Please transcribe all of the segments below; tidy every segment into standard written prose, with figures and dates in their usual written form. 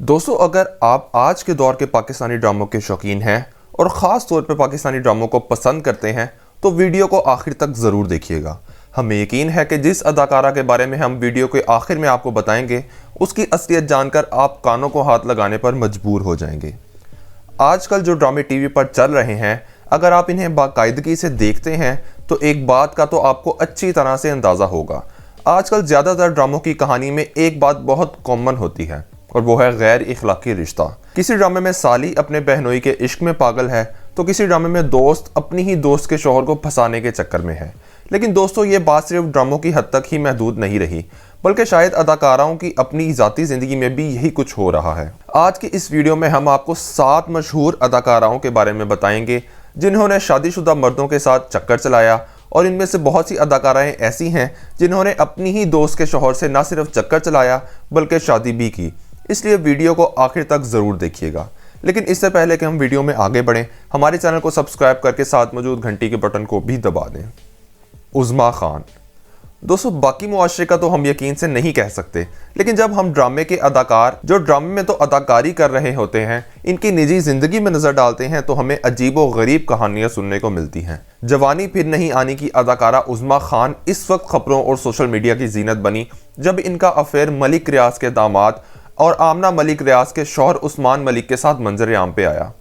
दोस्तों, अगर आप आज के दौर के पाकिस्तानी ड्रामों के शौकीन हैं और ख़ास तौर पर पाकिस्तानी ड्रामों को पसंद करते हैं तो वीडियो को आखिर तक ज़रूर देखिएगा। हमें यकीन है कि जिस अदाकारा के बारे में हम वीडियो के आखिर में आपको बताएंगे उसकी असलियत जानकर आप कानों को हाथ लगाने पर मजबूर हो जाएंगे। आजकल जो ड्रामे टीवी पर चल रहे हैं, अगर आप इन्हें बाकायदगी से देखते हैं तो एक बात का तो आपको अच्छी तरह से अंदाज़ा होगा। आजकल ज़्यादातर ड्रामों की कहानी में एक बात बहुत कॉमन होती है और वो है गैर इखलाकी रिश्ता। किसी ड्रामे में साली अपने बहनोई के इश्क में पागल है तो किसी ड्रामे में दोस्त अपनी ही दोस्त के शौहर को फंसाने के चक्कर में है। लेकिन दोस्तों, ये बात सिर्फ ड्रामों की हद तक ही महदूद नहीं रही, बल्कि शायद अदाकाराओं की अपनी ज़ाती ज़िंदगी में भी यही कुछ हो रहा है। आज की इस वीडियो में हम आपको 7 मशहूर अदाकाराओं के बारे में बताएंगे जिन्होंने शादीशुदा मर्दों के साथ चक्कर चलाया, और इनमें से बहुत सी अदाकाराएं ऐसी हैं जिन्होंने अपनी ही दोस्त के शौहर से न सिर्फ चक्कर चलाया बल्कि शादी भी की। इसलिए वीडियो को आखिर तक ज़रूर देखिएगा। लेकिन इससे पहले कि हम वीडियो में आगे बढ़ें, हमारे चैनल को सब्सक्राइब करके साथ मौजूद घंटी के बटन को भी दबा दें। उज़्मा खान। दोस्तों, बाकी मुआशरे का तो हम यकीन से नहीं कह सकते, लेकिन जब हम ड्रामे के अदाकार जो ड्रामे में तो अदाकारी कर रहे होते हैं इनकी निजी ज़िंदगी में नज़र डालते हैं तो हमें अजीब व गरीब कहानियाँ सुनने को मिलती हैं। जवानी फिर नहीं आनी की अदाकारा उज़्मा खान इस वक्त खबरों और सोशल मीडिया की जीनत बनी जब इनका अफेयर मलिक रियाज के दामाद और आमना मलिक रियाज के शौहर उस्मान मलिक के साथ मंजर आम पे आया।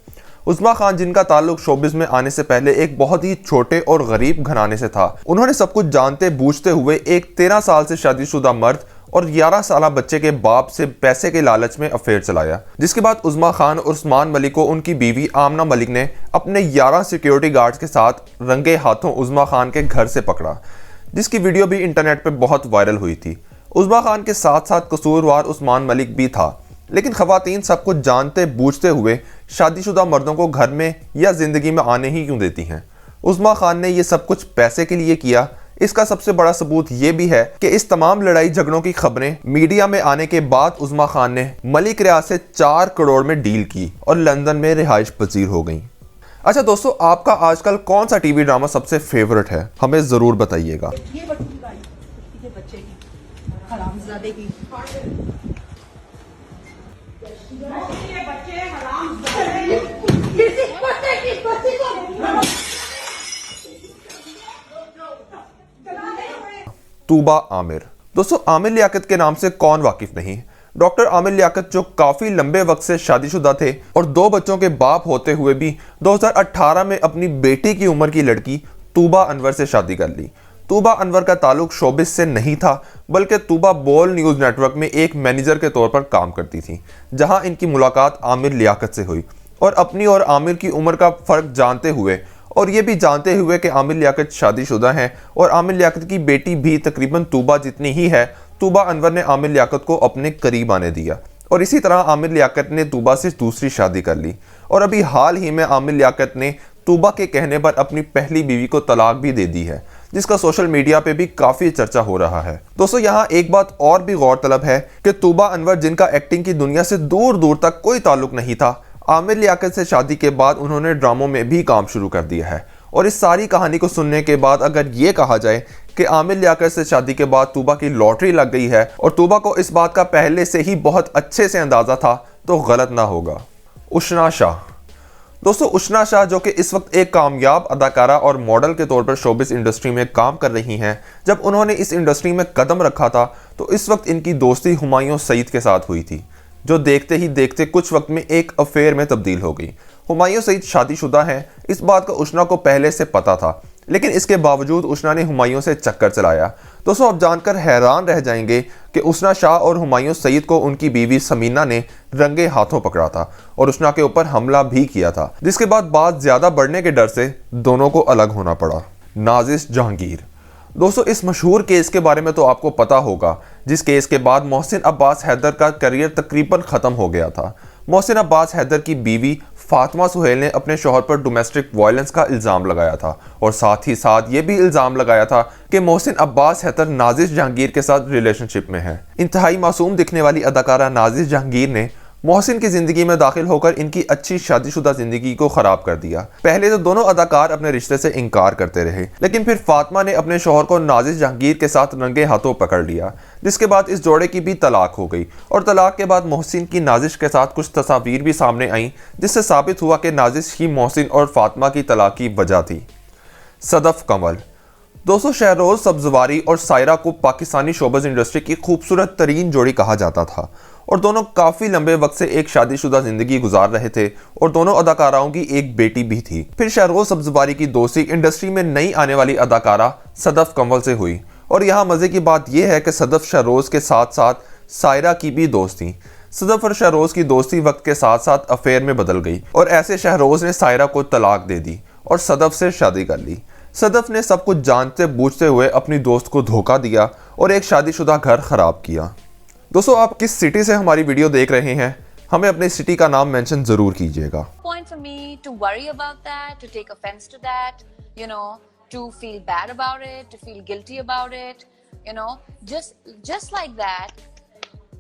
उज़्मा खान, जिनका ताल्लुक शोबिज़ में आने से पहले एक बहुत ही छोटे और गरीब घराने से था, उन्होंने सब कुछ जानते बूझते हुए एक 13 साल से शादीशुदा मर्द और 11 साल बच्चे के बाप से पैसे के लालच में अफेयर चलाया, जिसके बाद उज़्मा खान और उस्मान मलिक को उनकी बीवी आमना मलिक ने अपने 11 सिक्योरिटी गार्ड्स के साथ रंगे हाथों उज़्मा खान के घर से पकड़ा, जिसकी वीडियो भी इंटरनेट पर बहुत वायरल हुई थी। उज़्मा खान के साथ साथ कसूरवार उस्मान मलिक भी था, लेकिन खवातीन सब कुछ जानते बूझते हुए शादीशुदा मर्दों को घर में या ज़िंदगी में आने ही क्यों देती हैं। उज़्मा खान ने ये सब कुछ पैसे के लिए किया। इसका सबसे बड़ा सबूत ये भी है कि इस तमाम लड़ाई झगड़ों की खबरें मीडिया में आने के बाद उज़्मा खान ने मलिक रियाज से 4 करोड़ में डील की और लंदन में रिहाइश पजीर हो गई। अच्छा दोस्तों, आपका आजकल कौन सा टीवी ड्रामा सबसे फेवरेट है, हमें ज़रूर बताइएगा। तूबा आमिर। दोस्तों, आमिर लियाकत के नाम से कौन वाकिफ नहीं। डॉक्टर आमिर लियाकत जो काफी लंबे वक्त से शादीशुदा थे और 2 बच्चों के बाप होते हुए भी 2018 में अपनी बेटी की उम्र की लड़की तूबा अनवर से शादी कर ली। तूबा अनवर का ताल्लुक शोबिस से नहीं था, बल्कि तूबा बोल न्यूज़ नेटवर्क में एक मैनेजर के तौर पर काम करती थी, जहां इनकी मुलाकात आमिर लियाकत से हुई। और अपनी और आमिर की उम्र का फ़र्क जानते हुए और ये भी जानते हुए कि आमिर लियाकत शादीशुदा हैं और आमिर लियाकत की बेटी भी तकरीबन तूबा जितनी ही है, तूबा अनवर ने आमिर लियाकत को अपने करीब आने दिया और इसी तरह आमिर लियाकत ने तूबा से दूसरी शादी कर ली। और अभी हाल ही में आमिर लियाकत ने तूबा के कहने पर अपनी पहली बीवी को तलाक भी दे दी है, जिसका सोशल मीडिया पे भी काफ़ी चर्चा हो रहा है। दोस्तों, यहाँ एक बात और भी गौरतलब है कि तूबा अनवर, जिनका एक्टिंग की दुनिया से दूर दूर तक कोई ताल्लुक नहीं था, आमिर लियाकत से शादी के बाद उन्होंने ड्रामों में भी काम शुरू कर दिया है। और इस सारी कहानी को सुनने के बाद अगर ये कहा जाए कि आमिर लियाकत से शादी के बाद तूबा की लॉटरी लग गई है और तूबा को इस बात का पहले से ही बहुत अच्छे से अंदाज़ा था, तो गलत ना होगा। उशना शाह। दोस्तों, उशना शाह जो कि इस वक्त एक कामयाब अदाकारा और मॉडल के तौर पर शोबिस इंडस्ट्री में काम कर रही हैं, जब उन्होंने इस इंडस्ट्री में कदम रखा था तो इस वक्त इनकी दोस्ती हुमायूं सईद के साथ हुई थी, जो देखते ही देखते कुछ वक्त में एक अफेयर में तब्दील हो गई। हुमायूं सईद शादीशुदा हैं, इस बात का उशना को पहले से पता था, लेकिन इसके बावजूद उशना ने हुमायूं से चक्कर चलाया। दोस्तों, आप जानकर हैरान रह जाएंगे कि उशना शाह और हुमायूं सईद को उनकी बीवी समीना ने रंगे हाथों पकड़ा था और उशना के ऊपर हमला भी किया था, जिसके बाद बात ज़्यादा बढ़ने के डर से दोनों को अलग होना पड़ा। नाजिश जहांगीर। दोस्तों, इस मशहूर केस के बारे में तो आपको पता होगा, जिस केस के बाद मोहसिन अब्बास हैदर का करियर तकरीबन ख़त्म हो गया था। मोहसिन अब्बास हैदर की बीवी फातिमा सुहेल ने अपने शौहर पर डोमेस्टिक वायलेंस का इल्ज़ाम लगाया था और साथ ही साथ ये भी इल्ज़ाम लगाया था कि मोहसिन अब्बास हैदर नाजिश जहांगीर के साथ रिलेशनशिप में है। इंतहाई मासूम दिखने वाली अदाकारा नाजिश जहांगीर ने मोहसिन की जिंदगी में दाखिल होकर इनकी अच्छी शादीशुदा जिंदगी को खराब कर दिया। पहले तो दोनों अदाकार अपने रिश्ते से इनकार करते रहे, लेकिन फिर फातिमा ने अपने शौहर को नाजिश जहांगीर के साथ रंगे हाथों पकड़ लिया, जिसके बाद इस जोड़े की भी तलाक हो गई। और तलाक के बाद मोहसिन की नाजिश के साथ कुछ तस्वीर भी सामने आई, जिससे साबित हुआ कि नाजिश ही मोहसिन और फातिमा की तलाक की वजह थी। सदफ कमल। दोस्तों, शहरोज सब्जवारी और सायरा को पाकिस्तानी शोबज़ इंडस्ट्री की खूबसूरत तरीन जोड़ी कहा जाता था और दोनों काफ़ी लंबे वक्त से एक शादीशुदा ज़िंदगी गुजार रहे थे और दोनों अदाकाराओं की एक बेटी भी थी। फिर शहरोज सब्जवारी की दोस्ती इंडस्ट्री में नई आने वाली अदाकारा सदफ कमल से हुई और यहाँ मज़े की बात यह है कि सदफ शहरोज के साथ साथ सायरा की भी दोस्त थी। सदफ और शहरोज की दोस्ती वक्त के साथ साथ अफेयर में बदल गई और ऐसे शहरोज ने सायरा को तलाक दे दी और सदफ से शादी कर ली। सदफ ने सब कुछ जानते बूझते हुए अपनी दोस्त को धोखा दिया और एक शादीशुदा घर खराब किया। दोस्तों, आप किस सिटी से हमारी वीडियो देख रहे हैं, हमें अपने सिटी का नाम मेंशन जरूर कीजिएगा। Point for me to worry about that, to take offense to that, you know, to feel bad about it, to feel guilty about it, you know, just like that,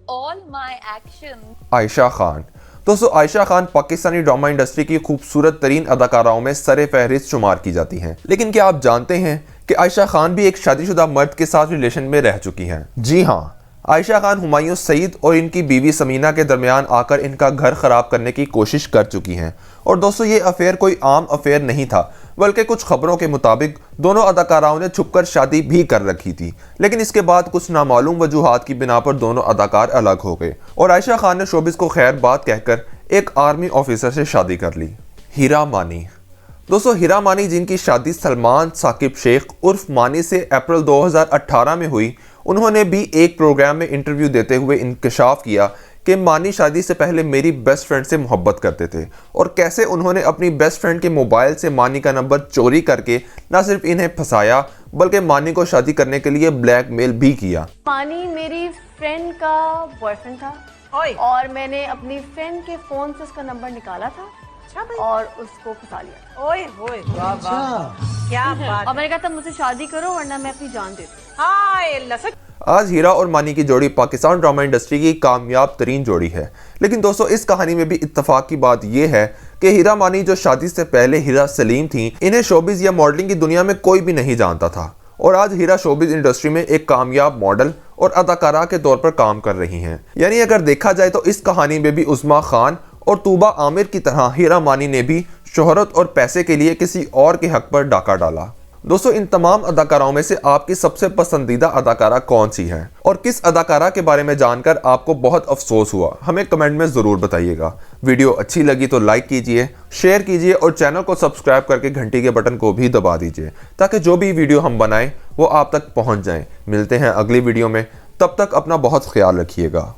all my actions. Ayesha Khan. दोस्तों, Ayesha Khan Pakistani drama industry की खूबसूरत तरीन अदाकाराओं में सरे फहरिस्त शुमार की जाती हैं। लेकिन क्या आप जानते हैं कि आयशा खान भी एक शादीशुदा मर्द के साथ रिलेशन में रह चुकी हैं? जी हाँ, आयशा खान हुमायूं सईद और इनकी बीवी समीना के दरमियान आकर इनका घर खराब करने की कोशिश कर चुकी हैं। और दोस्तों, ये अफेयर कोई आम अफेयर नहीं था, बल्कि कुछ खबरों के मुताबिक दोनों अदाकाराओं ने छुपकर शादी भी कर रखी थी। लेकिन इसके बाद कुछ नामालूम वजूहात की बिना पर दोनों अदाकार अलग हो गए और आयशा खान ने शोबिस को खैर बात कहकर एक आर्मी ऑफिसर से शादी कर ली। हीरा मानी। दोस्तों, हीरा मानी जिनकी शादी सलमान साकिब शेख उर्फ मानी से अप्रैल 2018 में हुई, उन्होंने भी एक प्रोग्राम में इंटरव्यू देते हुए इंकशाफ किया कि मानी शादी से पहले मेरी बेस्ट फ्रेंड से मोहब्बत करते थे और कैसे उन्होंने अपनी बेस्ट फ्रेंड के मोबाइल से मानी का नंबर चोरी करके न सिर्फ इन्हें फंसाया बल्कि मानी को शादी करने के लिए ब्लैकमेल भी किया। मानी मेरी फ्रेंड का बॉयफ्रेंड था और मैंने अपनी फ्रेंड के फोन से उसका नंबर निकाला था और उसको फंसा लिया। ओए होए, वाह वाह, क्या बात। और मैंने कहा था मुझसे शादी करो वरना मैं अपनी जान दे दूं। हाय लसक। आज हीरा और मानी की जोड़ी पाकिस्तान ड्रामा इंडस्ट्री की कामयाब तरीन जोड़ी है। लेकिन दोस्तों, इस कहानी में भी इत्तेफाक की बात यह है कि हीरा मानी जो शादी से पहले हीरा सलीम थी, इन्हें शोबिज या मॉडलिंग की दुनिया में कोई भी नहीं जानता था और आज हीरा शोबिज इंडस्ट्री में एक कामयाब मॉडल और अदाकारा के तौर पर काम कर रही हैं। यानी अगर देखा जाए तो इस कहानी में भी उस्मा खान और तूबा आमिर की तरह हीरा मानी ने भी शोहरत और पैसे के लिए किसी और के हक पर डाका डाला। दोस्तों, इन तमाम अदाकाराओं में से आपकी सबसे पसंदीदा अदाकारा कौन सी है और किस अदाकारा के बारे में जानकर आपको बहुत अफसोस हुआ, हमें कमेंट में ज़रूर बताइएगा। वीडियो अच्छी लगी तो लाइक कीजिए, शेयर कीजिए और चैनल को सब्सक्राइब करके घंटी के बटन को भी दबा दीजिए ताकि जो भी वीडियो हम बनाएं वो आप तक पहुंच जाएं। मिलते हैं अगली वीडियो में, तब तक अपना बहुत ख्याल रखिएगा।